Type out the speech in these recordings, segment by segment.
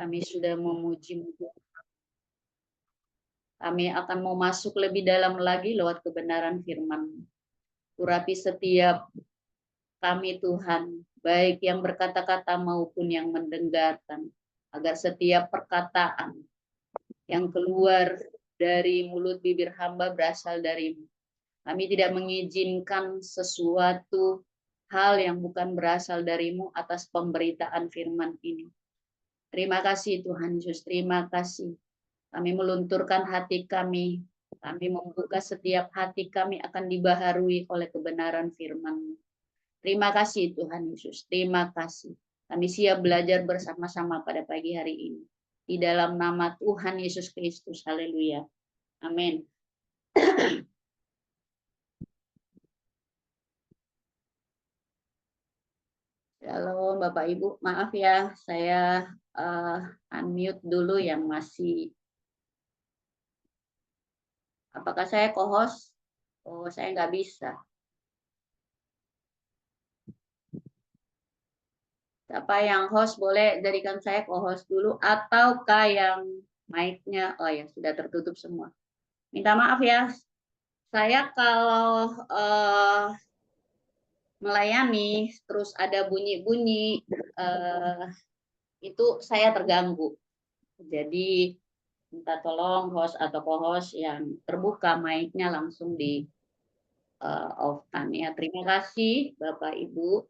Kami sudah memuji. Kami akan mau masuk lebih dalam lagi lewat kebenaran firman. Urapi setiap kami Tuhan, baik yang berkata-kata maupun yang mendengarkan, agar setiap perkataan yang keluar dari mulut bibir hamba berasal dari-Mu. Kami tidak mengizinkan sesuatu hal yang bukan berasal dari-Mu atas pemberitaan firman ini. Terima kasih Tuhan Yesus, terima kasih. Kami melunturkan hati kami. Kami membuka setiap hati kami akan dibaharui oleh kebenaran firman-Mu. Terima kasih Tuhan Yesus. Terima kasih. Kami siap belajar bersama-sama pada pagi hari ini. Di dalam nama Tuhan Yesus Kristus. Haleluya. Amin. Shalom Bapak Ibu. Maaf ya, saya unmute dulu yang masih. Apakah saya co-host? Oh, saya nggak bisa. Siapa yang host boleh jadikan saya co-host dulu, ataukah yang mic-nya, oh ya sudah tertutup semua. Minta maaf ya, saya kalau melayani terus ada bunyi-bunyi itu saya terganggu. Jadi minta tolong host atau co-host yang terbuka mic-nya langsung di off-kan ya. Terima kasih Bapak Ibu.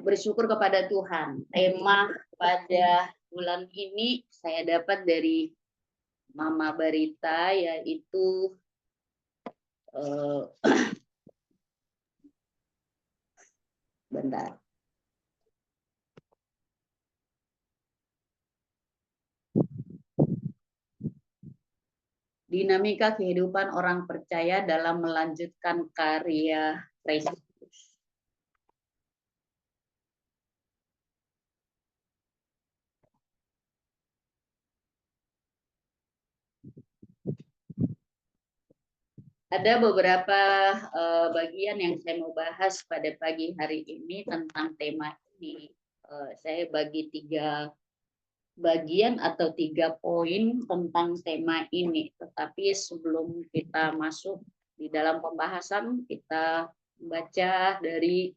Bersyukur kepada Tuhan. Tema pada bulan ini saya dapat dari Mama Barita, yaitu bentar. Dinamika kehidupan orang percaya dalam melanjutkan karya Kristus. Ada beberapa bagian yang saya mau bahas pada pagi hari ini tentang tema ini. Saya bagi 3 bagian atau 3 poin tentang tema ini. Tetapi sebelum kita masuk di dalam pembahasan, kita baca dari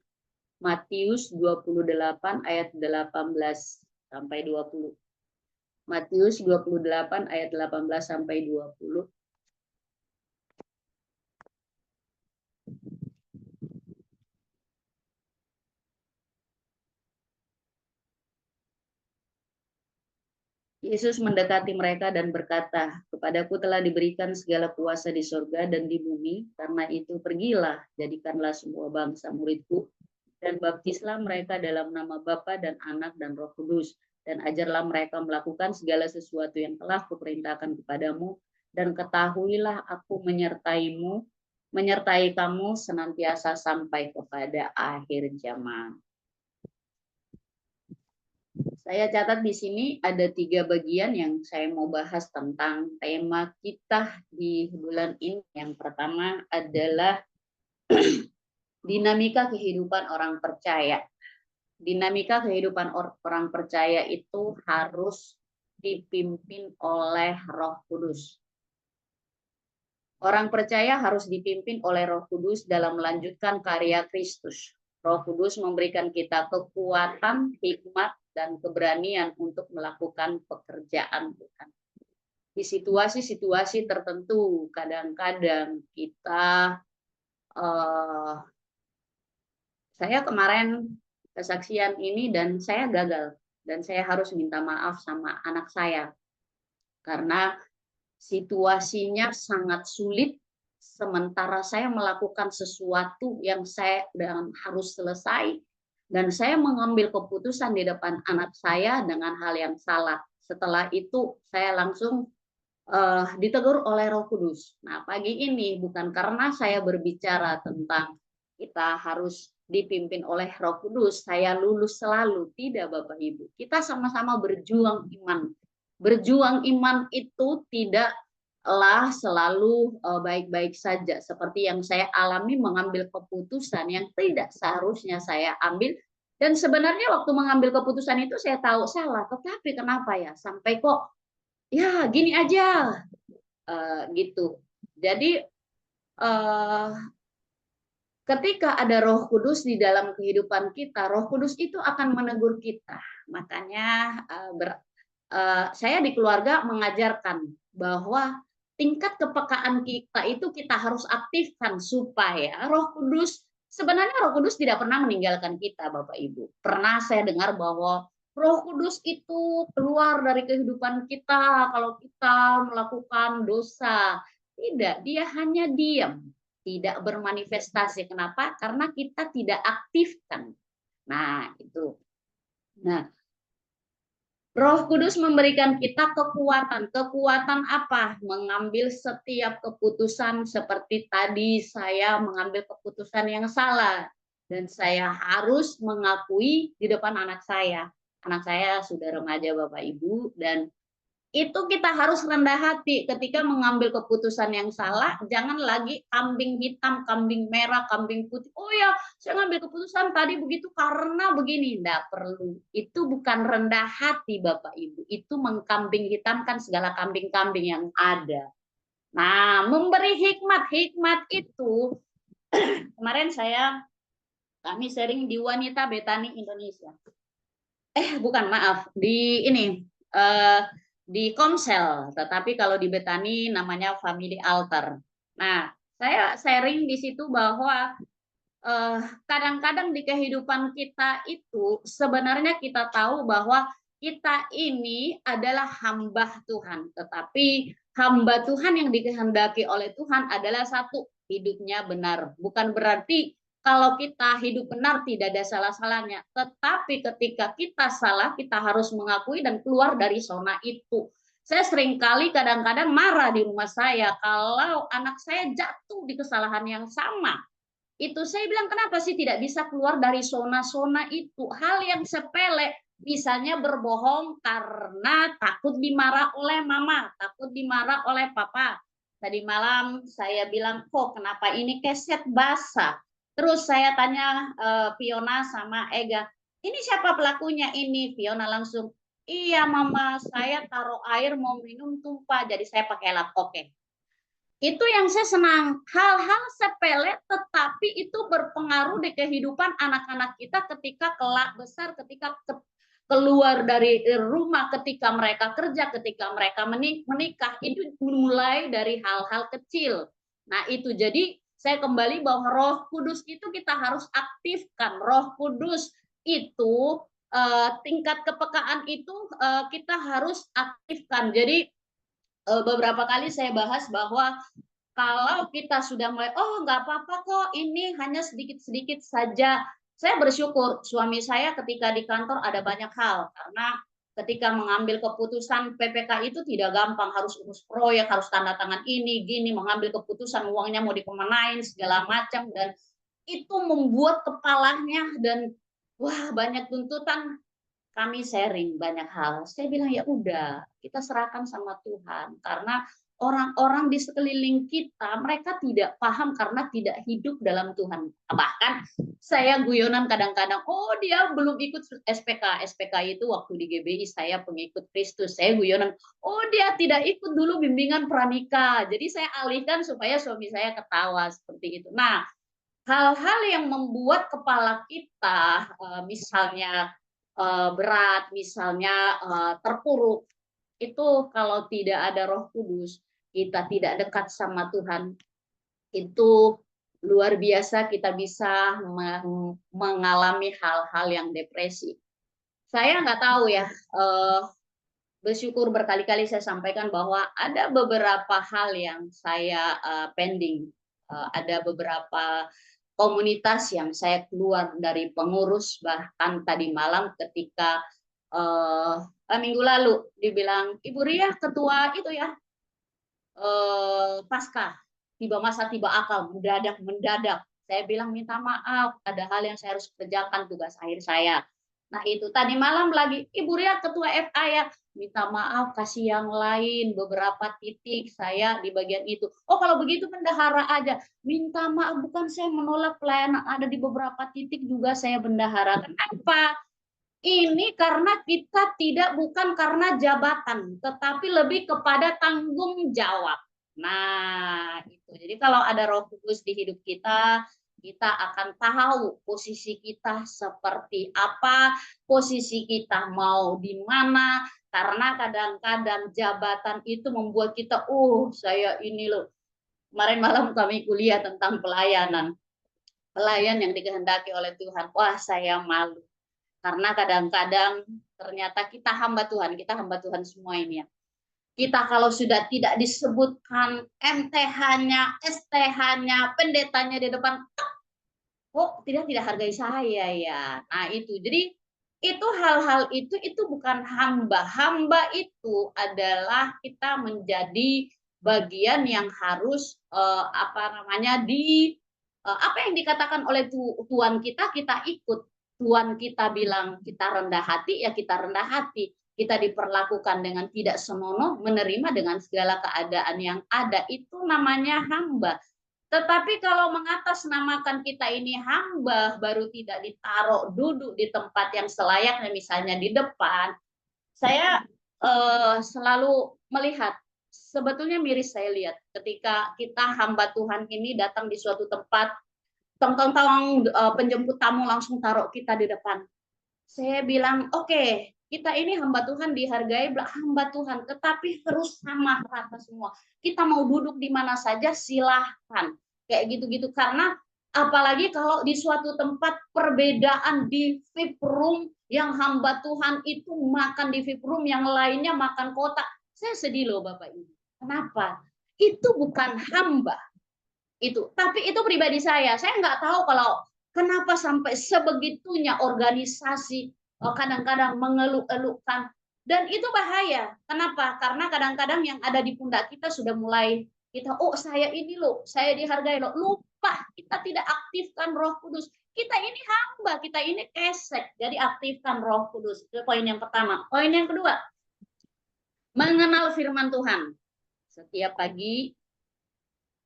Matius 28 ayat 18 sampai 20. Matius 28 ayat 18 sampai 20. Yesus mendekati mereka dan berkata, "Kepadaku telah diberikan segala kuasa di sorga dan di bumi, karena itu pergilah, jadikanlah semua bangsa muridku, dan baptislah mereka dalam nama Bapa dan Anak dan Roh Kudus, dan ajarlah mereka melakukan segala sesuatu yang telah kuperintahkan kepadamu, dan ketahuilah aku menyertai kamu senantiasa sampai kepada akhir zaman." Saya catat di sini ada 3 bagian yang saya mau bahas tentang tema kita di bulan ini. Yang pertama adalah dinamika kehidupan orang percaya. Dinamika kehidupan orang percaya itu harus dipimpin oleh Roh Kudus. Orang percaya harus dipimpin oleh Roh Kudus dalam melanjutkan karya Kristus. Roh Kudus memberikan kita kekuatan, hikmat, dan keberanian untuk melakukan pekerjaan Tuhan. Di situasi-situasi tertentu, kadang-kadang kita, saya kemarin kesaksian ini dan saya gagal, dan saya harus minta maaf sama anak saya, karena situasinya sangat sulit, sementara saya melakukan sesuatu yang saya harus selesai, dan saya mengambil keputusan di depan anak saya dengan hal yang salah. Setelah itu saya langsung ditegur oleh Roh Kudus. Nah, pagi ini bukan karena saya berbicara tentang kita harus dipimpin oleh Roh Kudus, saya lulus selalu. Tidak, Bapak Ibu. Kita sama-sama berjuang iman. Berjuang iman itu tidaklah selalu baik-baik saja. Seperti yang saya alami, mengambil keputusan yang tidak seharusnya saya ambil, Dan sebenarnya waktu mengambil keputusan itu saya tahu salah, tetapi kenapa ya sampai kok ya gini aja gitu. Jadi ketika ada Roh Kudus di dalam kehidupan kita, Roh Kudus itu akan menegur kita. Makanya saya di keluarga mengajarkan bahwa tingkat kepekaan kita itu kita harus aktifkan supaya Roh Kudus, sebenarnya Roh Kudus tidak pernah meninggalkan kita, Bapak Ibu. Pernah saya dengar bahwa Roh Kudus itu keluar dari kehidupan kita kalau kita melakukan dosa. Tidak, dia hanya diam, tidak bermanifestasi. Kenapa? Karena kita tidak aktifkan. Nah, itu. Nah, Roh Kudus memberikan kita kekuatan. Kekuatan apa? Mengambil setiap keputusan seperti tadi saya mengambil keputusan yang salah. Dan saya harus mengakui di depan anak saya. Anak saya sudah remaja Bapak Ibu, dan itu kita harus rendah hati ketika mengambil keputusan yang salah. Jangan lagi kambing hitam, kambing merah, kambing putih. Oh ya, saya ngambil keputusan tadi begitu karena begini. Tidak perlu. Itu bukan rendah hati Bapak Ibu. Itu mengkambing hitamkan segala kambing-kambing yang ada. Nah, memberi hikmat. Hikmat itu kemarin kami sharing di Wanita Betani Indonesia. Bukan, maaf, di ini di Komsel, tetapi kalau di Betani namanya Family Altar. Nah, saya sharing di situ bahwa kadang-kadang di kehidupan kita itu sebenarnya kita tahu bahwa kita ini adalah hamba Tuhan, tetapi hamba Tuhan yang dikehendaki oleh Tuhan adalah satu, hidupnya benar. Bukan berarti kalau kita hidup benar tidak ada salah-salahnya, tetapi ketika kita salah kita harus mengakui dan keluar dari zona itu. Saya seringkali kadang-kadang marah di rumah saya kalau anak saya jatuh di kesalahan yang sama. Itu saya bilang, kenapa sih tidak bisa keluar dari zona-zona itu? Hal yang sepele, misalnya berbohong karena takut dimarah oleh mama, takut dimarah oleh papa. Tadi malam saya bilang, kok kenapa ini keset basah? Terus saya tanya Fiona sama Ega, ini siapa pelakunya ini? Fiona langsung, iya mama, saya taruh air mau minum tumpah, jadi saya pakai lap. Oke. Itu yang saya senang, hal-hal sepele tetapi itu berpengaruh di kehidupan anak-anak kita ketika kelak besar, ketika keluar dari rumah, ketika mereka kerja, ketika mereka menikah. Itu mulai dari hal-hal kecil. Nah itu, jadi saya kembali bahwa Roh Kudus itu kita harus aktifkan. Roh Kudus itu tingkat kepekaan itu kita harus aktifkan. Jadi beberapa kali saya bahas bahwa kalau kita sudah mulai, oh nggak apa-apa kok, ini hanya sedikit-sedikit saja. Saya bersyukur suami saya ketika di kantor ada banyak hal, karena ketika mengambil keputusan PPK itu tidak gampang, harus urus proyek, harus tanda tangan ini, gini, mengambil keputusan uangnya mau dikemanain, segala macam, dan itu membuat kepalanya, dan wah banyak tuntutan. Kami sharing banyak hal. Saya bilang ya udah, kita serahkan sama Tuhan, karena orang-orang di sekeliling kita mereka tidak paham karena tidak hidup dalam Tuhan. Bahkan saya guyonan kadang-kadang, oh dia belum ikut SPK. SPK itu waktu di GBI saya pengikut Kristus. Saya guyonan, oh dia tidak ikut dulu bimbingan pranikah. Jadi saya alihkan supaya suami saya ketawa seperti itu. Nah, hal-hal yang membuat kepala kita misalnya berat, misalnya terpuruk, itu kalau tidak ada Roh Kudus, kita tidak dekat sama Tuhan, itu luar biasa kita bisa mengalami hal-hal yang depresi. Saya nggak tahu ya, bersyukur berkali-kali saya sampaikan bahwa ada beberapa hal yang saya pending, ada beberapa komunitas yang saya keluar dari pengurus, bahkan tadi malam ketika minggu lalu dibilang Ibu Ria ketua itu ya pasca tiba masa tiba akal mendadak saya bilang minta maaf, ada hal yang saya harus kerjakan, tugas akhir saya. Nah itu tadi malam lagi Ibu Ria ketua FA ya, minta maaf, kasih yang lain, beberapa titik saya di bagian itu. Oh, kalau begitu bendahara aja. Minta maaf, bukan saya menolak pelayanan, ada di beberapa titik juga saya bendahara. Kenapa? Ini karena kita tidak, bukan karena jabatan, tetapi lebih kepada tanggung jawab. Nah, itu. Jadi kalau ada Roh Kudus di hidup kita, kita akan tahu posisi kita seperti apa, posisi kita mau di mana, karena kadang-kadang jabatan itu membuat kita, saya ini loh. Kemarin malam kami kuliah tentang pelayanan. Pelayan yang dikehendaki oleh Tuhan. Wah, saya malu karena kadang-kadang ternyata kita hamba Tuhan semua ini ya. Kita kalau sudah tidak disebutkan MTH-nya, STH-nya, pendetanya di depan, kok tidak hargai saya ya. Nah itu, jadi itu hal-hal itu bukan hamba. Hamba itu adalah kita menjadi bagian yang harus apa yang dikatakan oleh Tuhan kita ikut. Tuhan kita bilang kita rendah hati, ya kita rendah hati. Kita diperlakukan dengan tidak senonoh, menerima dengan segala keadaan yang ada. Itu namanya hamba. Tetapi kalau mengatasnamakan kita ini hamba, baru tidak ditaruh duduk di tempat yang selayaknya, misalnya di depan, saya selalu melihat, sebetulnya miris saya lihat, ketika kita hamba Tuhan ini datang di suatu tempat, tong-tong-tong penjemput tamu langsung taruh kita di depan. Saya bilang, oke, kita ini hamba Tuhan, dihargai hamba Tuhan, tetapi harus sama rata semua. Kita mau duduk di mana saja, silahkan. Kayak gitu-gitu. Karena apalagi kalau di suatu tempat perbedaan di VIP room, yang hamba Tuhan itu makan di VIP room, yang lainnya makan kotak. Saya sedih loh Bapak Ibu. Kenapa? Itu bukan hamba. Tapi itu pribadi saya nggak tahu kalau kenapa sampai sebegitunya organisasi kadang-kadang mengeluh-elukan, dan itu bahaya. Kenapa? Karena kadang-kadang yang ada di pundak kita sudah mulai kita, saya ini loh, saya dihargai loh, lupa kita tidak aktifkan Roh Kudus. Kita ini hamba, kita ini kesek, jadi aktifkan Roh Kudus. Itu poin yang pertama. Poin yang kedua, mengenal firman Tuhan. Setiap pagi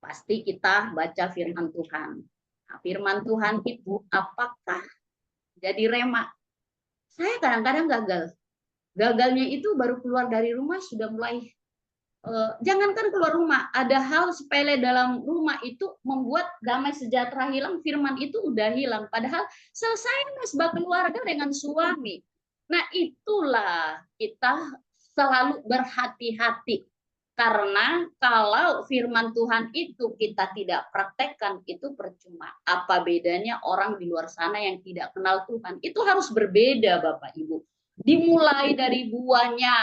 pasti kita baca firman Tuhan. Nah, firman Tuhan itu apakah jadi rema? Saya kadang-kadang gagal. Gagalnya itu baru keluar dari rumah sudah mulai, jangankan keluar rumah, ada hal sepele dalam rumah itu membuat damai sejahtera hilang, firman itu udah hilang. Padahal selesai mesbah keluarga dengan suami. Nah itulah kita selalu berhati-hati. Karena kalau firman Tuhan itu kita tidak praktekkan, itu percuma. Apa bedanya orang di luar sana yang tidak kenal Tuhan? Itu harus berbeda Bapak Ibu. Dimulai dari buahnya,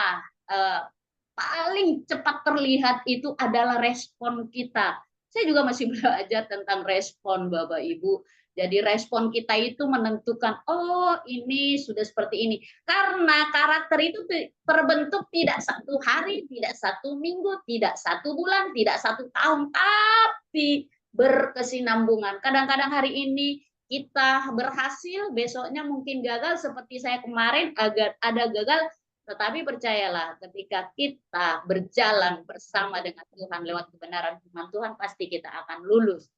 paling cepat terlihat itu adalah respon kita. Saya juga masih belajar tentang respon Bapak Ibu. Jadi respon kita itu menentukan, ini sudah seperti ini. Karena karakter itu terbentuk tidak satu hari, tidak satu minggu, tidak satu bulan, tidak satu tahun, tapi berkesinambungan. Kadang-kadang hari ini kita berhasil, besoknya mungkin gagal, seperti saya kemarin ada gagal, tetapi percayalah, ketika kita berjalan bersama dengan Tuhan lewat kebenaran firman Tuhan, pasti kita akan lulus.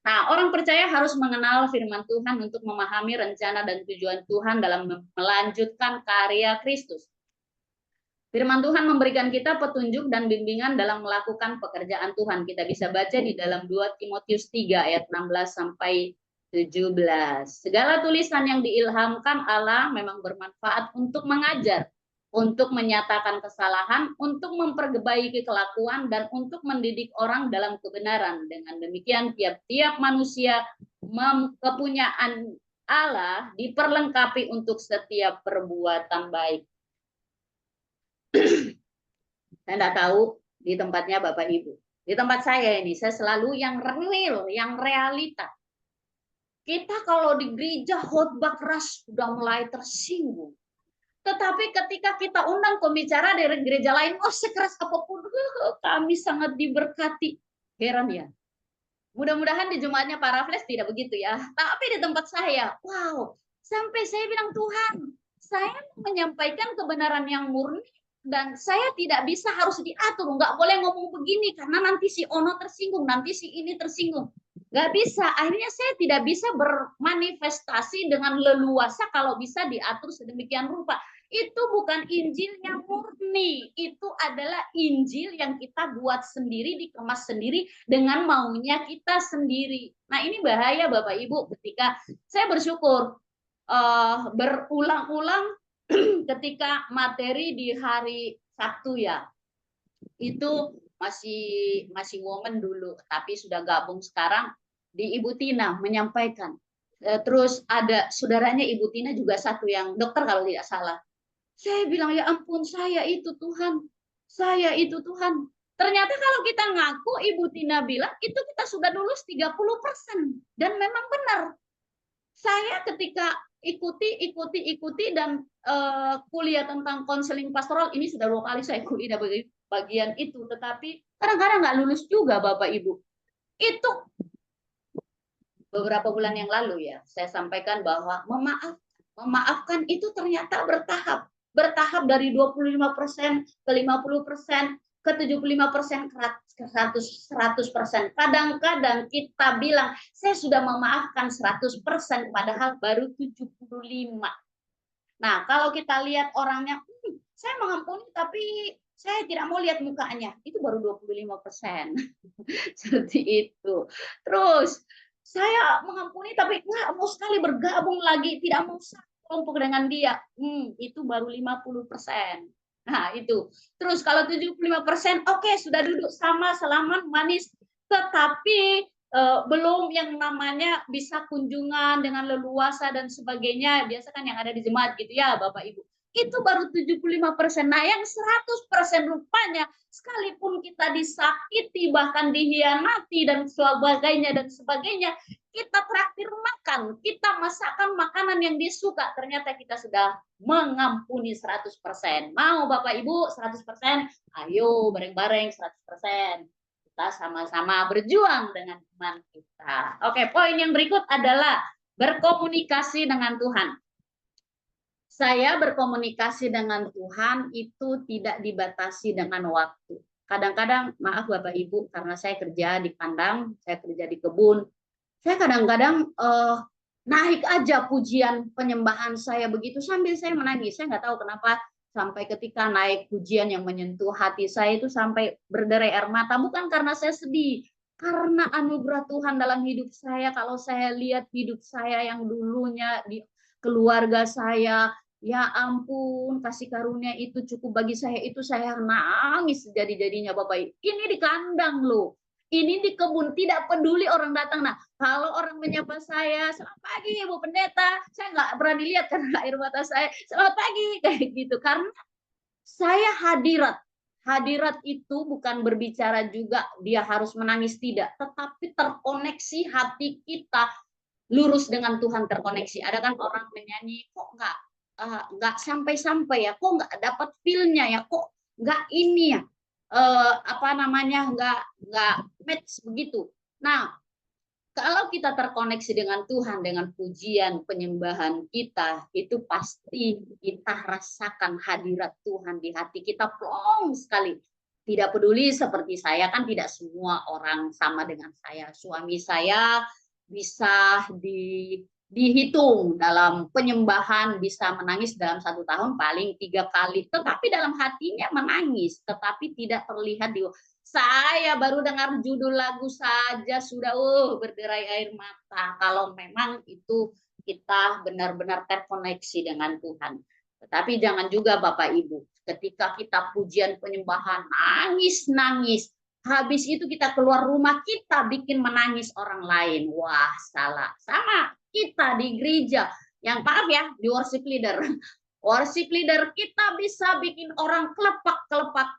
Nah, orang percaya harus mengenal firman Tuhan untuk memahami rencana dan tujuan Tuhan dalam melanjutkan karya Kristus. Firman Tuhan memberikan kita petunjuk dan bimbingan dalam melakukan pekerjaan Tuhan. Kita bisa baca di dalam 2 Timotius 3 ayat 16 sampai 17. Segala tulisan yang diilhamkan Allah memang bermanfaat untuk mengajar, untuk menyatakan kesalahan, untuk memperbaiki kelakuan, dan untuk mendidik orang dalam kebenaran. Dengan demikian, tiap-tiap manusia kepunyaan Allah diperlengkapi untuk setiap perbuatan baik. Saya tidak tahu di tempatnya Bapak Ibu. Di tempat saya ini, saya selalu yang real, yang realita. Kita kalau di gereja khotbah keras sudah mulai tersinggung. Tetapi ketika kita undang pembicara dari gereja lain, sekeras apapun, kami sangat diberkati. Heran ya. Mudah-mudahan di Jumatnya para Flash tidak begitu ya. Tapi di tempat saya, wow. Sampai saya bilang, Tuhan, saya menyampaikan kebenaran yang murni, dan saya tidak bisa harus diatur, nggak boleh ngomong begini karena nanti si Ono tersinggung, nanti si ini tersinggung. Nggak bisa. Akhirnya saya tidak bisa bermanifestasi dengan leluasa kalau bisa diatur sedemikian rupa. Itu bukan Injil yang murni, itu adalah Injil yang kita buat sendiri, dikemas sendiri dengan maunya kita sendiri. Nah ini bahaya Bapak Ibu, ketika saya bersyukur berulang-ulang ketika materi di hari Sabtu ya, itu masih woman dulu, tapi sudah gabung sekarang di Ibu Tina menyampaikan. Terus ada saudaranya Ibu Tina juga satu yang dokter kalau tidak salah. Saya bilang, ya ampun, saya itu Tuhan. Saya itu Tuhan. Ternyata kalau kita ngaku, Ibu Tina bilang, itu kita sudah lulus 30%. Dan memang benar. Saya ketika ikuti dan kuliah tentang konseling pastoral, ini sudah 2 kali saya kuliah bagian itu, tetapi kadang-kadang nggak lulus juga Bapak Ibu. Itu beberapa bulan yang lalu ya, saya sampaikan bahwa memaafkan itu ternyata bertahap dari 25% ke 50%, ke 75%, ke 100%. Kadang-kadang kita bilang, saya sudah memaafkan 100%, padahal baru 75. Nah, kalau kita lihat orangnya, saya mengampuni tapi saya tidak mau lihat mukanya, itu baru 25%. Seperti itu. Terus, saya mengampuni tapi nggak mau sekali bergabung lagi, tidak mau kelompok dengan dia. Itu baru 50%. Nah, itu. Terus kalau 75%, oke, sudah duduk sama, salaman, manis, tetapi belum yang namanya bisa kunjungan dengan leluasa dan sebagainya. Biasa kan yang ada di jemaat gitu ya, Bapak Ibu. Itu baru 75%. Nah, yang 100% rupanya sekalipun kita disakiti, bahkan dihianati dan sebagainya, kita traktir makan, kita masakkan makanan yang disuka, ternyata kita sudah mengampuni 100%. Mau Bapak Ibu 100%? Ayo bareng-bareng 100%. Kita sama-sama berjuang dengan iman kita. Oke, poin yang berikut adalah berkomunikasi dengan Tuhan. Saya berkomunikasi dengan Tuhan itu tidak dibatasi dengan waktu. Kadang-kadang, maaf Bapak Ibu, karena saya kerja di kandang, saya kerja di kebun, saya kadang-kadang naik aja pujian penyembahan saya begitu sambil saya menangis. Saya nggak tahu kenapa sampai ketika naik pujian yang menyentuh hati saya itu sampai berderai air mata. Bukan karena saya sedih, karena anugerah Tuhan dalam hidup saya. Kalau saya lihat hidup saya yang dulunya di keluarga saya, ya ampun, kasih karunia itu cukup bagi saya, itu saya nangis jadi-jadinya Bapak. Ini di kandang loh. Ini di kebun, tidak peduli orang datang. Nah, kalau orang menyapa saya, selamat pagi Ibu Pendeta, saya nggak berani lihat karena air mata saya, selamat pagi, kayak gitu. Karena saya hadirat. Hadirat itu bukan berbicara juga dia harus menangis, tidak. Tetapi terkoneksi hati kita, lurus dengan Tuhan terkoneksi. Ada kan orang menyanyi, kok nggak sampai-sampai ya, kok nggak dapat feel-nya ya, kok nggak ini ya, apa namanya, nggak match begitu. Nah, kalau kita terkoneksi dengan Tuhan, dengan pujian, penyembahan kita, itu pasti kita rasakan hadirat Tuhan di hati kita plong sekali. Tidak peduli seperti saya, kan tidak semua orang sama dengan saya. Suami saya bisa dihitung dalam penyembahan, bisa menangis dalam 1 tahun paling 3 kali. Tetapi dalam hatinya menangis, tetapi tidak terlihat di. Saya baru dengar judul lagu saja sudah berderai air mata. Kalau memang itu kita benar-benar terkoneksi dengan Tuhan. Tetapi jangan juga Bapak Ibu, ketika kita pujian penyembahan nangis-nangis, habis itu kita keluar rumah, kita bikin menangis orang lain. Wah, salah. Sama kita di gereja, yang maaf ya, di worship leader. Worship leader kita bisa bikin orang kelepak-kelepak,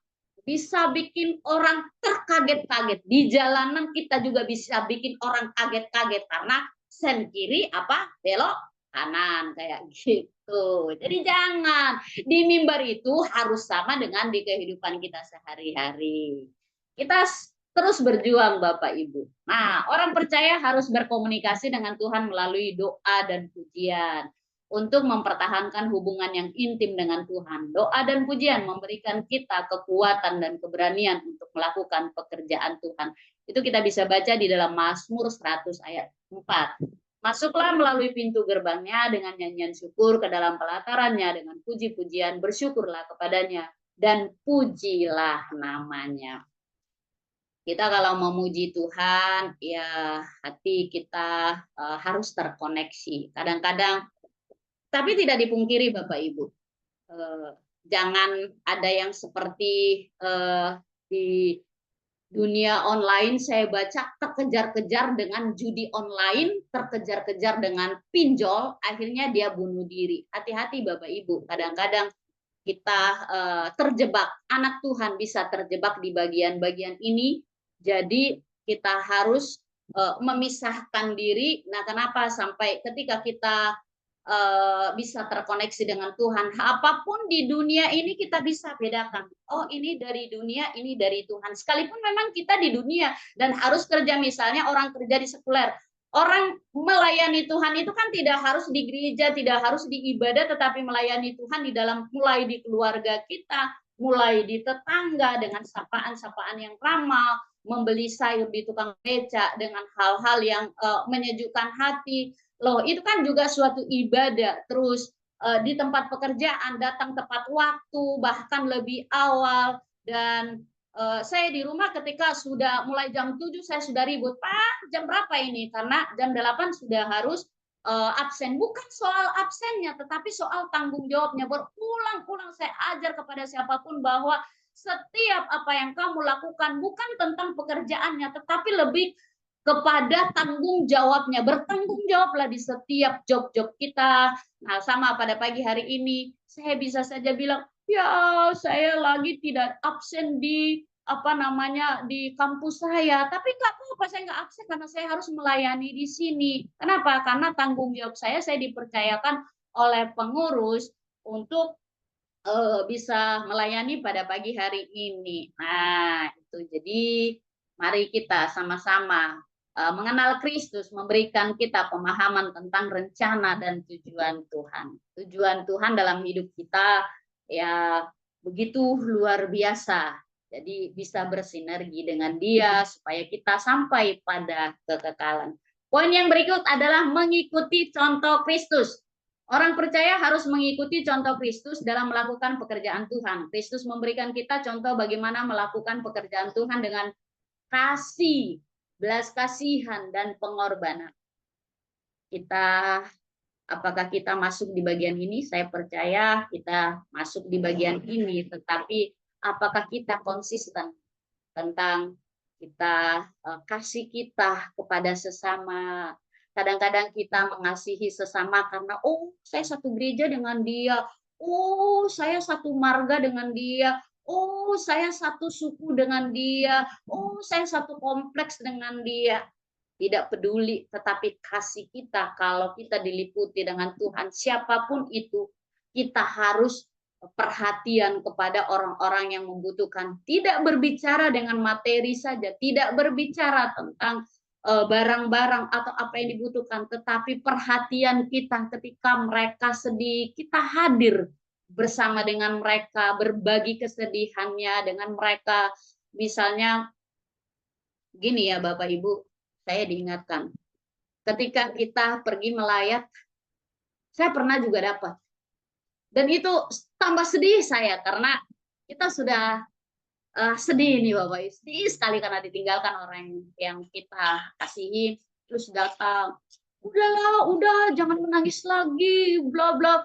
bisa bikin orang terkaget-kaget. Di jalanan kita juga bisa bikin orang kaget-kaget karena sen kiri apa belok kanan kayak gitu. Jadi jangan di mimbar itu harus sama dengan di kehidupan kita sehari-hari. Kita terus berjuang Bapak Ibu. Nah, orang percaya harus berkomunikasi dengan Tuhan melalui doa dan pujian. untuk mempertahankan hubungan yang intim dengan Tuhan. Doa dan pujian memberikan kita kekuatan dan keberanian untuk melakukan pekerjaan Tuhan. Itu kita bisa baca di dalam Mazmur 100 ayat 4. Masuklah melalui pintu gerbangnya dengan nyanyian syukur, ke dalam pelatarannya dengan puji-pujian, bersyukurlah kepadanya dan pujilah namanya. Kita kalau memuji Tuhan, ya hati kita harus terkoneksi. Kadang-kadang, tapi tidak dipungkiri Bapak Ibu, jangan ada yang seperti di dunia online saya baca terkejar-kejar dengan judi online, terkejar-kejar dengan pinjol, akhirnya dia bunuh diri. Hati-hati Bapak Ibu, kadang-kadang kita terjebak, anak Tuhan bisa terjebak di bagian-bagian ini. Jadi kita harus memisahkan diri. Nah, kenapa sampai ketika kita bisa terkoneksi dengan Tuhan, apapun di dunia ini kita bisa bedakan. Oh, ini dari dunia, ini dari Tuhan. Sekalipun memang kita di dunia dan harus kerja, misalnya orang kerja di sekuler. Orang melayani Tuhan itu kan tidak harus di gereja, tidak harus di ibadah, tetapi melayani Tuhan di dalam, mulai di keluarga kita, mulai di tetangga dengan sapaan-sapaan yang ramah, membeli sayur di tukang beca dengan hal-hal yang menyejukkan hati. Loh, itu kan juga suatu ibadah. Terus di tempat pekerjaan datang tepat waktu, bahkan lebih awal. Dan saya di rumah ketika sudah mulai jam 7 saya sudah ribut, Pak, jam berapa ini? Karena jam 8 sudah harus absen. Bukan soal absennya, tetapi soal tanggung jawabnya. Berulang-ulang saya ajar kepada siapapun bahwa setiap apa yang kamu lakukan bukan tentang pekerjaannya, tetapi lebih kepada tanggung jawabnya. Bertanggung jawablah di setiap job-job kita. Nah, sama pada pagi hari ini, saya bisa saja bilang, ya saya lagi tidak absen di di kampus saya, tapi nggak apa-apa saya nggak absen karena saya harus melayani di sini. Kenapa? Karena tanggung jawab saya dipercayakan oleh pengurus untuk bisa melayani pada pagi hari ini. Nah, itu jadi mari kita sama-sama mengenal Kristus, memberikan kita pemahaman tentang rencana dan tujuan Tuhan. Tujuan Tuhan dalam hidup kita ya begitu luar biasa. Jadi bisa bersinergi dengan Dia supaya kita sampai pada kekekalan. Poin yang berikut adalah mengikuti contoh Kristus. Orang percaya harus mengikuti contoh Kristus dalam melakukan pekerjaan Tuhan. Kristus memberikan kita contoh bagaimana melakukan pekerjaan Tuhan dengan kasih, belas kasihan, dan pengorbanan. Apakah kita masuk di bagian ini? Saya percaya kita masuk di bagian ini, tetapi apakah kita konsisten tentang kita kasih kita kepada sesama? Kadang-kadang kita mengasihi sesama karena, oh saya satu gereja dengan dia, oh saya satu marga dengan dia, oh saya satu suku dengan dia, oh saya satu kompleks dengan dia. Tidak peduli, tetapi kasih kita, kalau kita diliputi dengan Tuhan, siapapun itu, kita harus perhatian kepada orang-orang yang membutuhkan. Tidak berbicara dengan materi saja, tidak berbicara tentang barang-barang atau apa yang dibutuhkan, tetapi perhatian kita ketika mereka sedih, kita hadir bersama dengan mereka, berbagi kesedihannya dengan mereka. Misalnya gini ya Bapak Ibu, saya diingatkan, ketika kita pergi melayat, saya pernah juga dapat. Dan itu tambah sedih saya, karena kita sudah sedih nih Bapak Ibu, sedih sekali karena ditinggalkan orang yang kita kasihi, terus datang, udahlah, udah jangan menangis lagi, bla bla.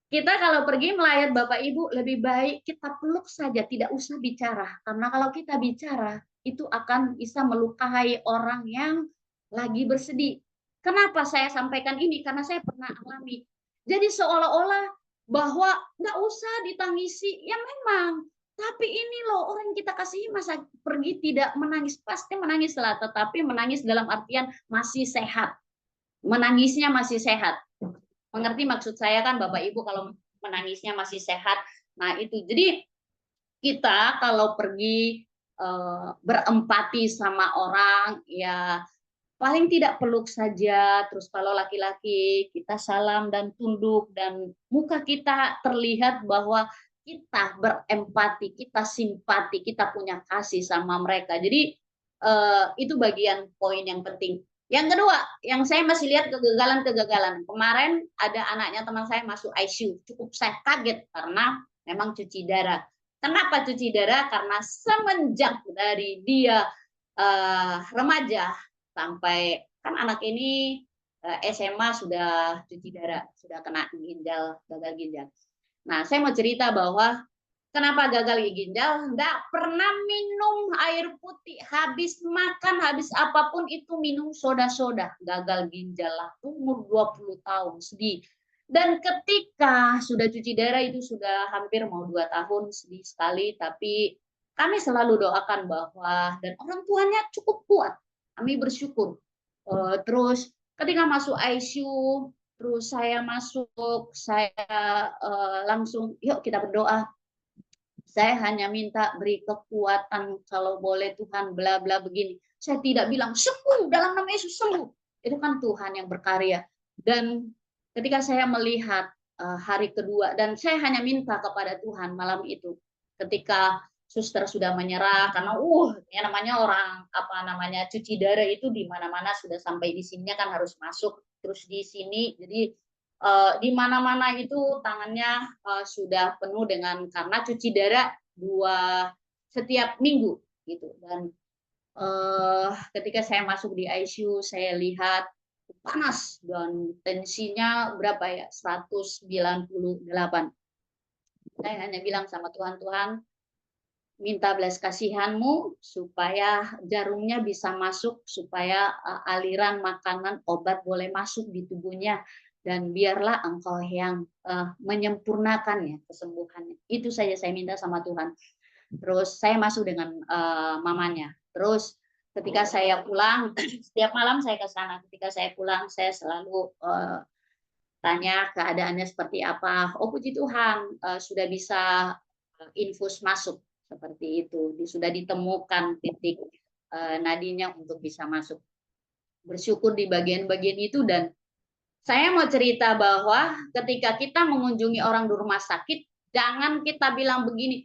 Kita kalau pergi melayat Bapak Ibu, lebih baik kita peluk saja, tidak usah bicara. Karena kalau kita bicara, itu akan bisa melukai orang yang lagi bersedih. Kenapa saya sampaikan ini? Karena saya pernah alami. Jadi seolah-olah bahwa nggak usah ditangisi, ya memang. Tapi ini loh, orang yang kita kasihi masa pergi tidak menangis. Pasti menangis lah, tetapi menangis dalam artian masih sehat. Menangisnya masih sehat. Mengerti maksud saya kan Bapak Ibu, kalau menangisnya masih sehat. Nah itu, jadi kita kalau pergi berempati sama orang, ya paling tidak peluk saja, terus kalau laki-laki kita salam dan tunduk dan muka kita terlihat bahwa kita berempati, kita simpati, kita punya kasih sama mereka. Jadi itu bagian poin yang penting. Yang kedua, yang saya masih lihat kegagalan-kegagalan. Kemarin ada anaknya teman saya masuk ICU, cukup saya kaget karena memang cuci darah. Kenapa cuci darah? Karena semenjak dari dia remaja sampai kan anak ini SMA sudah cuci darah, sudah kena ginjal, gagal ginjal. Nah, saya mau cerita bahwa kenapa gagal ginjal? Nggak pernah minum air putih, habis makan, habis apapun itu minum soda-soda, gagal ginjal lah, umur 20 tahun, sedih. Dan ketika sudah cuci darah itu sudah hampir mau 2 tahun, sedih sekali, tapi kami selalu doakan bahwa dan orang tuanya cukup kuat. Kami bersyukur. Terus ketika masuk ICU, terus saya masuk, saya langsung yuk kita berdoa. Saya hanya minta beri kekuatan kalau boleh Tuhan bla bla begini. Saya tidak bilang sembuh dalam nama Yesus sembuh. Itu kan Tuhan yang berkarya. Dan ketika saya melihat hari kedua dan saya hanya minta kepada Tuhan malam itu ketika suster sudah menyerah karena ya namanya orang apa namanya cuci darah itu di mana-mana sudah sampai di sininya kan harus masuk terus di sini jadi di mana-mana itu tangannya sudah penuh dengan karena cuci darah setiap minggu gitu dan ketika saya masuk di ICU saya lihat panas dan tensinya berapa ya 198. Saya hanya bilang sama Tuhan, Tuhan minta belas kasihanmu supaya jarumnya bisa masuk, supaya aliran makanan obat boleh masuk di tubuhnya dan biarlah engkau yang menyempurnakan kesembuhannya. Itu saja saya minta sama Tuhan. Terus saya masuk dengan mamanya. Terus ketika saya pulang, setiap malam saya ke sana. Ketika saya pulang, saya selalu tanya keadaannya seperti apa. Oh puji Tuhan, sudah bisa infus masuk seperti itu. Sudah ditemukan titik nadinya untuk bisa masuk. Bersyukur di bagian-bagian itu dan saya mau cerita bahwa ketika kita mengunjungi orang di rumah sakit, jangan kita bilang begini,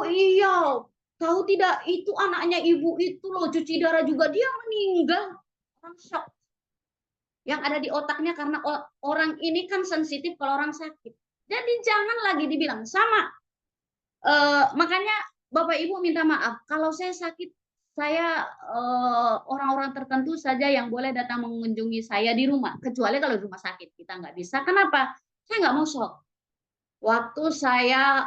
iya, tahu tidak itu anaknya ibu itu loh cuci darah juga dia meninggal. Orang shock. Yang ada di otaknya karena orang ini kan sensitif kalau orang sakit. Jadi jangan lagi dibilang sama. Makanya Bapak Ibu minta maaf kalau saya sakit saya orang-orang tertentu saja yang boleh datang mengunjungi saya di rumah kecuali kalau di rumah sakit kita nggak bisa. Kenapa? Saya nggak mau shock. Waktu saya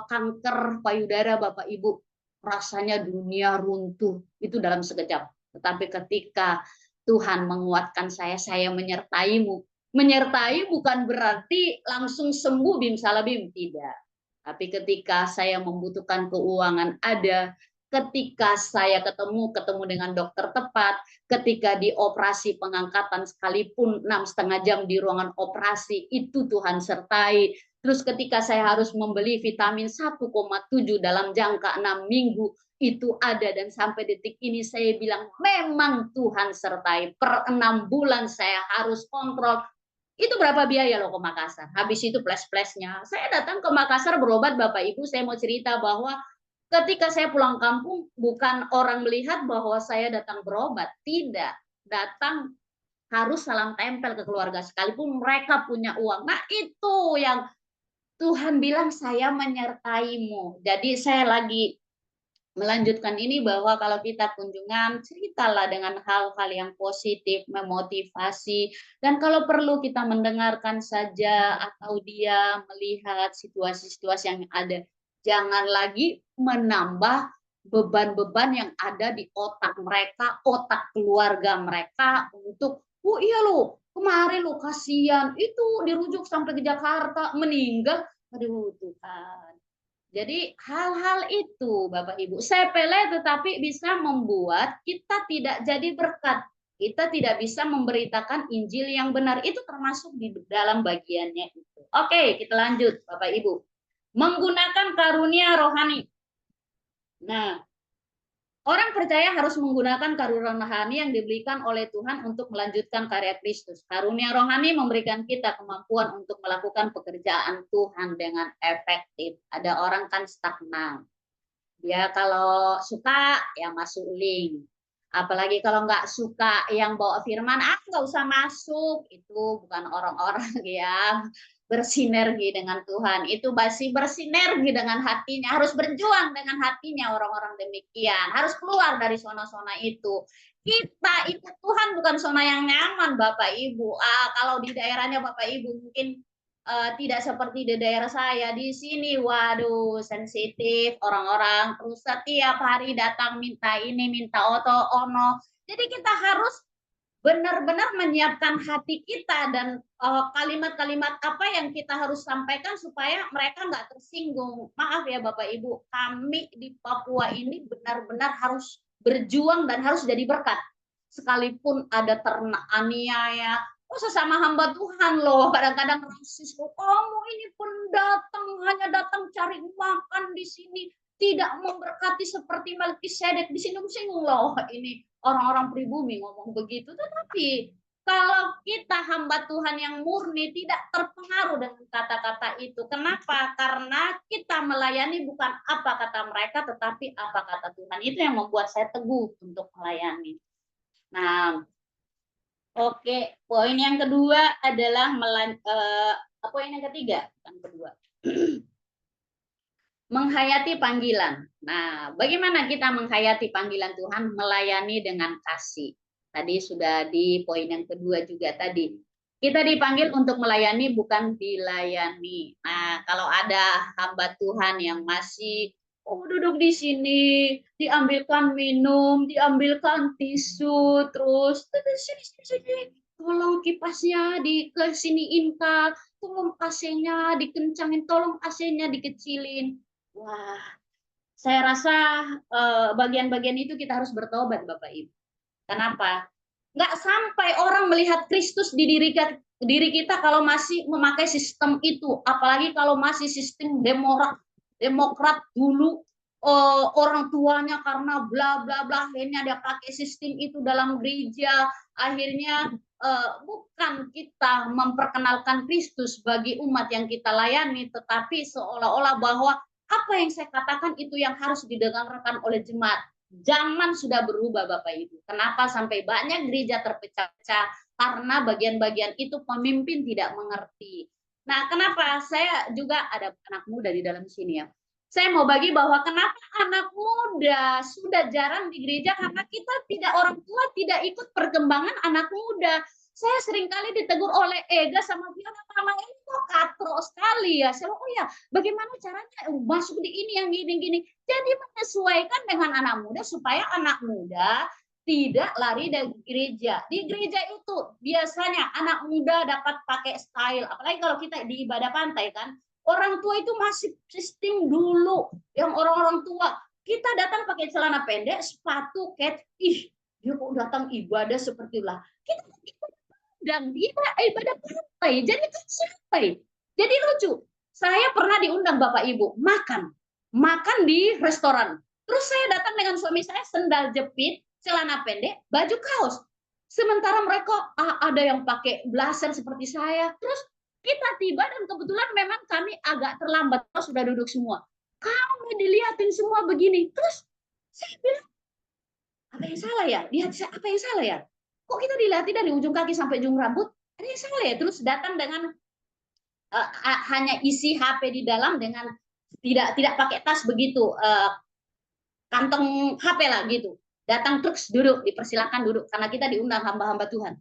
kanker payudara Bapak Ibu rasanya dunia runtuh itu dalam sekejap. Tetapi ketika Tuhan menguatkan saya menyertaimu. Menyertai bukan berarti langsung sembuh bim salabim, tidak. Tapi ketika saya membutuhkan keuangan ada, ketika saya ketemu dengan dokter tepat, ketika di operasi pengangkatan sekalipun 6,5 jam di ruangan operasi, itu Tuhan sertai. Terus ketika saya harus membeli vitamin 1,7 dalam jangka 6 minggu, itu ada dan sampai detik ini saya bilang memang Tuhan sertai. Per 6 bulan saya harus kontrol. Itu berapa biaya loh ke Makassar. Habis itu plus-plusnya. Saya datang ke Makassar berobat Bapak Ibu, saya mau cerita bahwa ketika saya pulang kampung bukan orang melihat bahwa saya datang berobat, tidak. Datang harus salam tempel ke keluarga sekalipun mereka punya uang. Nah, itu yang Tuhan bilang saya menyertaimu. Jadi saya lagi melanjutkan ini bahwa kalau kita kunjungan, ceritalah dengan hal-hal yang positif, memotivasi, dan kalau perlu kita mendengarkan saja atau dia melihat situasi-situasi yang ada. Jangan lagi menambah beban-beban yang ada di otak mereka, otak keluarga mereka untuk, oh iya loh, kemarin lo kasihan, itu dirujuk sampai ke Jakarta, meninggal. Aduh Tuhan. Jadi hal-hal itu Bapak Ibu sepele tetapi bisa membuat kita tidak jadi berkat. Kita tidak bisa memberitakan Injil yang benar. Itu termasuk di dalam bagiannya itu. Oke, kita lanjut Bapak Ibu. Menggunakan karunia rohani. Nah, Orang percaya harus menggunakan karunia rohani yang diberikan oleh Tuhan untuk melanjutkan karya Kristus. Karunia rohani memberikan kita kemampuan untuk melakukan pekerjaan Tuhan dengan efektif. Ada orang kan stagnan. Dia kalau suka ya masuk link. Apalagi kalau nggak suka yang bawa firman, nggak usah masuk. Itu bukan orang-orang yang bersinergi dengan Tuhan. Itu masih bersinergi dengan hatinya. Harus berjuang dengan hatinya orang-orang demikian. Harus keluar dari zona-zona itu. Kita itu Tuhan bukan zona yang nyaman, Bapak Ibu. Kalau di daerahnya Bapak Ibu mungkin tidak seperti di daerah saya di sini, waduh sensitif orang-orang terus setiap hari datang minta ini minta ono. Jadi kita harus benar-benar menyiapkan hati kita dan kalimat-kalimat apa yang kita harus sampaikan supaya mereka nggak tersinggung. Maaf ya Bapak Ibu, kami di Papua ini benar-benar harus berjuang dan harus jadi berkat. Sekalipun ada ternak aniaya, sesama hamba Tuhan loh, kadang-kadang rasis loh, kamu ini pendatang hanya datang cari makan di sini, tidak memberkati seperti Melkisedek, disinggung-singgung loh ini orang-orang pribumi ngomong begitu. Tetapi kalau kita hamba Tuhan yang murni tidak terpengaruh dengan kata-kata itu. Kenapa? Karena kita melayani bukan apa kata mereka, tetapi apa kata Tuhan. Itu yang membuat saya teguh untuk melayani. Nah, oke, poin yang kedua adalah poin yang ketiga, yang kedua. Menghayati panggilan. Nah, bagaimana kita menghayati panggilan Tuhan? Melayani dengan kasih. Tadi sudah di poin yang kedua juga tadi. Kita dipanggil untuk melayani, bukan dilayani. Nah, kalau ada hamba Tuhan yang masih duduk di sini, diambilkan minum, diambilkan tisu, terus sini, tolong kipasnya kesiniin Kak, tolong AC-nya dikencangin, tolong AC-nya dikecilin. Wah, saya rasa bagian-bagian itu kita harus bertobat, Bapak Ibu. Kenapa? Nggak sampai orang melihat Kristus di diri kita kalau masih memakai sistem itu. Apalagi kalau masih sistem demokrat dulu, orang tuanya karena bla bla bla, akhirnya dia pakai sistem itu dalam gereja. Akhirnya bukan kita memperkenalkan Kristus bagi umat yang kita layani, tetapi seolah-olah bahwa apa yang saya katakan itu yang harus didengarkan oleh jemaat. Zaman sudah berubah Bapak Ibu. Kenapa sampai banyak gereja terpecah-pecah? Karena bagian-bagian itu pemimpin tidak mengerti. Nah, kenapa saya juga ada anak muda di dalam sini ya. Saya mau bagi bahwa kenapa anak muda sudah jarang di gereja karena kita tidak, orang tua tidak ikut perkembangan anak muda. Saya seringkali ditegur oleh Ega sama Fiona, mama ini kok katro sekali ya. Saya oh ya, bagaimana caranya masuk di ini yang gini-gini. Jadi menyesuaikan dengan anak muda supaya anak muda tidak lari dari gereja. Di gereja itu biasanya anak muda dapat pakai style, apalagi kalau kita di ibadah pantai kan, orang tua itu masih sistem dulu yang orang-orang tua. Kita datang pakai celana pendek, sepatu, cat, dia kok datang ibadah seperti itulah. Kita dan ibadah pantai, jadi kan santai. Jadi lucu. Saya pernah diundang Bapak Ibu makan di restoran. Terus saya datang dengan suami saya sendal jepit, celana pendek, baju kaos. Sementara mereka ada yang pakai blazer seperti saya. Terus kita tiba dan kebetulan memang kami agak terlambat, sudah duduk semua. Kami dilihatin semua begini. Terus saya bilang, apa yang salah ya? Lihat saya, apa yang salah ya? Kok kita dilihatin dari ujung kaki sampai ujung rambut? Ada yang salah ya? Terus datang dengan hanya isi HP di dalam dengan tidak pakai tas begitu, kantong HP lah gitu. Datang terus duduk, dipersilakan duduk karena kita diundang hamba-hamba Tuhan.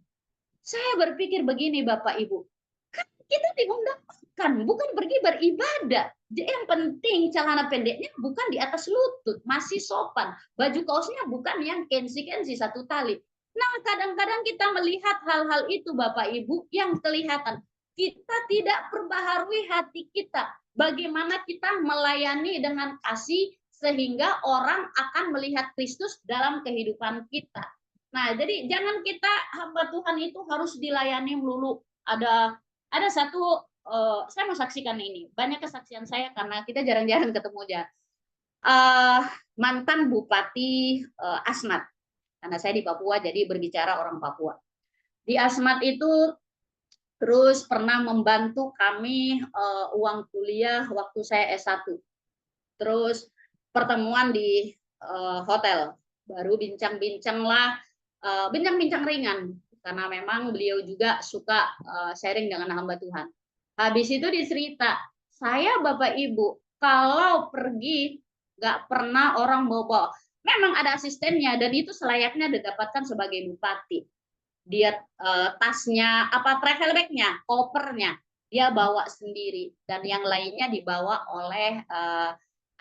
Saya berpikir begini Bapak Ibu, kan kita diundang kan bukan pergi beribadah. Yang penting celana pendeknya bukan di atas lutut, masih sopan. Baju kaosnya bukan yang kensi-kensi satu tali. Nah, kadang-kadang kita melihat hal-hal itu Bapak Ibu yang kelihatan. Kita tidak perbaharui hati kita. Bagaimana kita melayani dengan kasih sehingga orang akan melihat Kristus dalam kehidupan kita. Nah, jadi jangan kita hamba Tuhan itu harus dilayani melulu. Ada satu, saya mau saksikan ini. Banyak kesaksian saya karena kita jarang-jarang ketemu aja. mantan Bupati Asmat. Karena saya di Papua, jadi berbicara orang Papua. Di Asmat itu terus pernah membantu kami uang kuliah waktu saya S1. Terus pertemuan di hotel, baru bincang-bincang lah, bincang-bincang ringan, karena memang beliau juga suka sharing dengan hamba Tuhan. Habis itu dicerita, saya Bapak Ibu, kalau pergi nggak pernah orang bawa, memang ada asistennya, dan itu selayaknya didapatkan sebagai bupati. Dia tasnya, apa travel bagnya, kopernya, dia bawa sendiri, dan yang lainnya dibawa oleh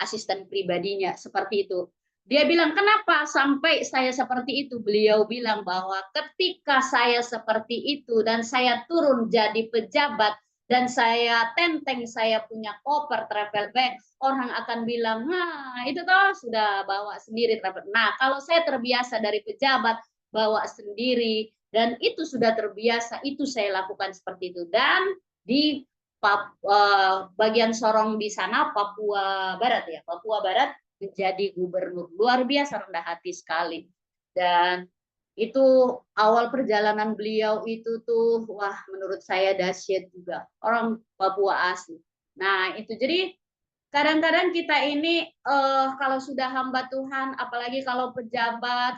asisten pribadinya, seperti itu. Dia bilang, kenapa sampai saya seperti itu? Beliau bilang bahwa ketika saya seperti itu dan saya turun jadi pejabat dan saya tenteng, saya punya koper travel bag, orang akan bilang, nah itu toh sudah bawa sendiri travel. Nah, kalau saya terbiasa dari pejabat bawa sendiri dan itu sudah terbiasa, itu saya lakukan seperti itu. Dan di bagian Sorong di sana, Papua Barat ya, Papua Barat menjadi gubernur, luar biasa rendah hati sekali. Dan itu awal perjalanan beliau itu tuh, wah menurut saya dahsyat juga, orang Papua asli. Nah itu jadi kadang-kadang kita ini kalau sudah hamba Tuhan, apalagi kalau pejabat,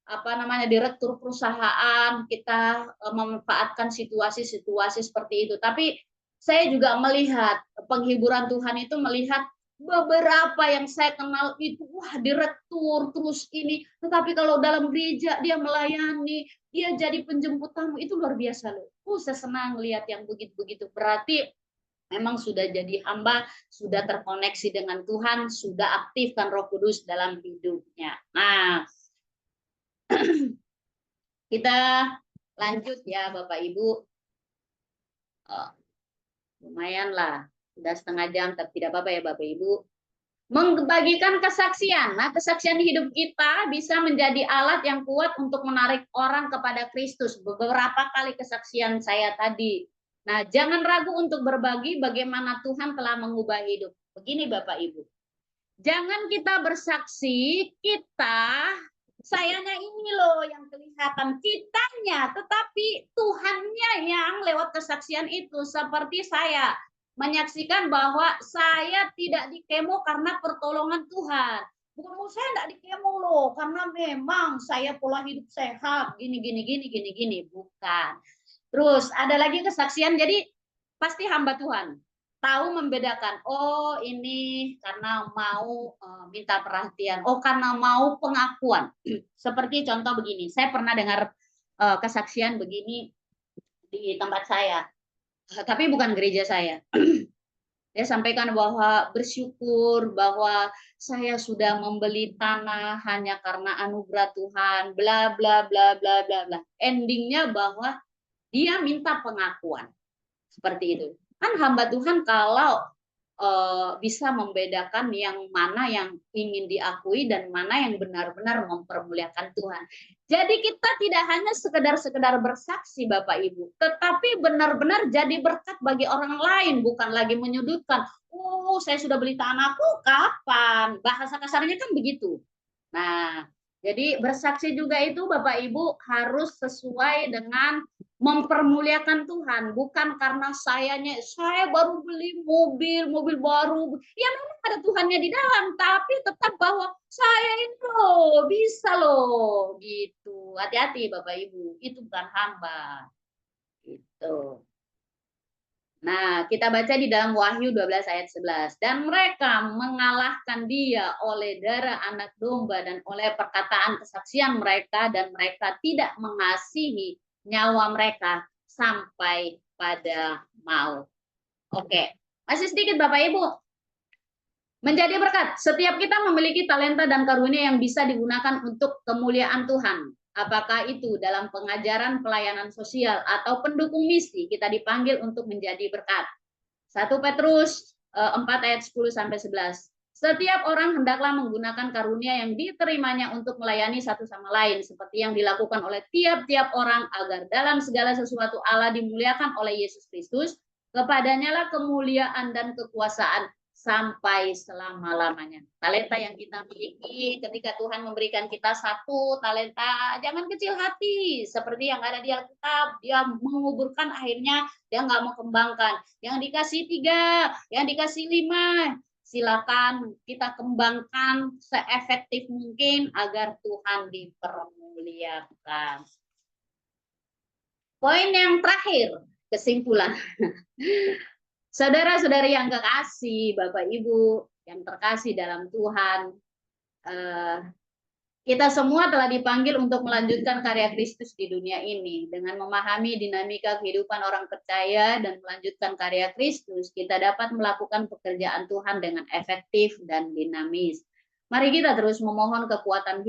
apa namanya, direktur perusahaan, kita memanfaatkan situasi-situasi seperti itu. Tapi saya juga melihat penghiburan Tuhan itu, melihat beberapa yang saya kenal itu, wah direktur terus ini, tetapi kalau dalam gereja dia melayani, dia jadi penjemput tamu, itu luar biasa loh. Saya senang lihat yang begitu-begitu. Berarti memang sudah jadi hamba, sudah terkoneksi dengan Tuhan, sudah aktifkan Roh Kudus dalam hidupnya. Nah, kita lanjut ya Bapak Ibu. Lumayan lah, sudah setengah jam, tapi tidak apa-apa ya Bapak Ibu. Membagikan kesaksian. Nah, kesaksian hidup kita bisa menjadi alat yang kuat untuk menarik orang kepada Kristus. Beberapa kali kesaksian saya tadi. Nah, jangan ragu untuk berbagi bagaimana Tuhan telah mengubah hidup. Begini Bapak Ibu. Jangan kita bersaksi, sayanya ini loh yang kelihatan kitanya, tetapi Tuhannya yang lewat kesaksian itu. Seperti saya menyaksikan bahwa saya tidak dikemo karena pertolongan Tuhan. Bukan saya tidak dikemo loh, karena memang saya pola hidup sehat, gini. Bukan. Terus ada lagi kesaksian, jadi pasti hamba Tuhan tahu membedakan, oh ini karena mau minta perhatian, oh karena mau pengakuan. Seperti contoh begini, saya pernah dengar kesaksian begini di tempat saya, tapi bukan gereja saya. Dia sampaikan bahwa bersyukur bahwa saya sudah membeli tanah hanya karena anugerah Tuhan, bla bla bla bla bla bla. Endingnya bahwa dia minta pengakuan. Seperti itu. Kan hamba Tuhan kalau bisa membedakan yang mana yang ingin diakui dan mana yang benar-benar mempermuliakan Tuhan. Jadi kita tidak hanya sekedar bersaksi Bapak Ibu, tetapi benar-benar jadi berkat bagi orang lain, bukan lagi menyudutkan. Oh, saya sudah beli tanahku kapan? Bahasa kasarnya kan begitu. Nah, jadi bersaksi juga itu Bapak Ibu harus sesuai dengan mempermuliakan Tuhan, bukan karena saya baru beli mobil baru. Ya memang ada Tuhannya di dalam, tapi tetap bahwa saya itu loh, bisa loh, gitu. Hati-hati Bapak Ibu, itu bukan hamba. Gitu. Nah, kita baca di dalam Wahyu 12 ayat 11. Dan mereka mengalahkan dia oleh darah anak domba dan oleh perkataan kesaksian mereka, dan mereka tidak mengasihi nyawa mereka sampai pada maut. Oke, masih sedikit Bapak Ibu. Menjadi berkat, setiap kita memiliki talenta dan karunia yang bisa digunakan untuk kemuliaan Tuhan. Apakah itu dalam pengajaran, pelayanan sosial, atau pendukung misi, kita dipanggil untuk menjadi berkat. 1 Petrus 4 ayat 10-11. Setiap orang hendaklah menggunakan karunia yang diterimanya untuk melayani satu sama lain, seperti yang dilakukan oleh tiap-tiap orang, agar dalam segala sesuatu Allah dimuliakan oleh Yesus Kristus. Kepadanya lah kemuliaan dan kekuasaan sampai selama-lamanya. Talenta yang kita miliki, ketika Tuhan memberikan kita 1 talenta, jangan kecil hati. Seperti yang ada di Alkitab, dia menguburkan, akhirnya dia nggak mau kembangkan. Yang dikasih 3, yang dikasih 5, silakan kita kembangkan seefektif mungkin agar Tuhan dipermuliakan. Poin yang terakhir, kesimpulan. Saudara-saudari yang kekasih, Bapak Ibu yang terkasih dalam Tuhan, kita semua telah dipanggil untuk melanjutkan karya Kristus di dunia ini. Dengan memahami dinamika kehidupan orang percaya dan melanjutkan karya Kristus, kita dapat melakukan pekerjaan Tuhan dengan efektif dan dinamis. Mari kita terus memohon kekuatan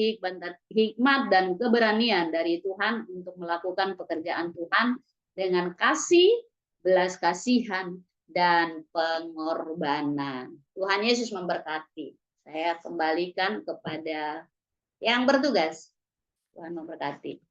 hikmat dan keberanian dari Tuhan untuk melakukan pekerjaan Tuhan dengan kasih, belas kasihan, dan pengorbanan. Tuhan Yesus memberkati. Saya kembalikan kepada yang bertugas. Tuhan memberkati.